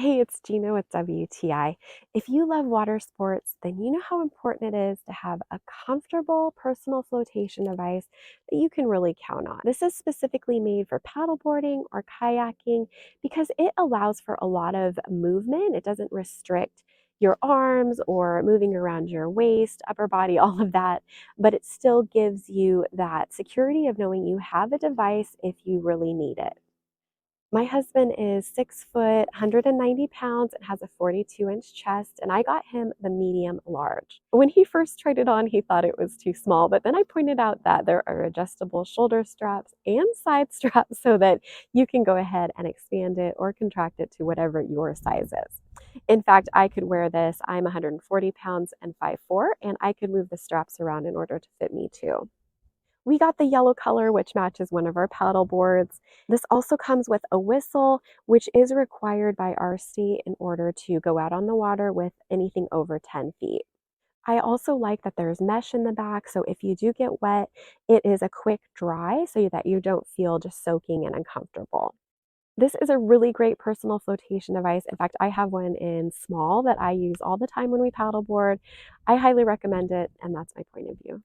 Hey, it's Gina with WTI. If you love water sports, then you know how important it is to have a comfortable personal flotation device that you can really count on. This is specifically made for paddleboarding or kayaking because it allows for a lot of movement. It doesn't restrict your arms or moving around your waist, upper body, all of that, but it still gives you that security of knowing you have a device if you really need it. My husband is 6 foot, 190 pounds, and has a 42-inch chest, and I got him the medium large. When he first tried it on, he thought it was too small, but then I pointed out that there are adjustable shoulder straps and side straps so that you can go ahead and expand it or contract it to whatever your size is. In fact, I could wear this. I'm 140 pounds and 5'4", and I could move the straps around in order to fit me too. We got the yellow color, which matches one of our paddle boards. This also comes with a whistle, which is required by our state in order to go out on the water with anything over 10 feet. I also like that there's mesh in the back, so if you do get wet, it is a quick dry so that you don't feel just soaking and uncomfortable. This is a really great personal flotation device. In fact, I have one in small that I use all the time when we paddleboard. I highly recommend it, and that's my point of view.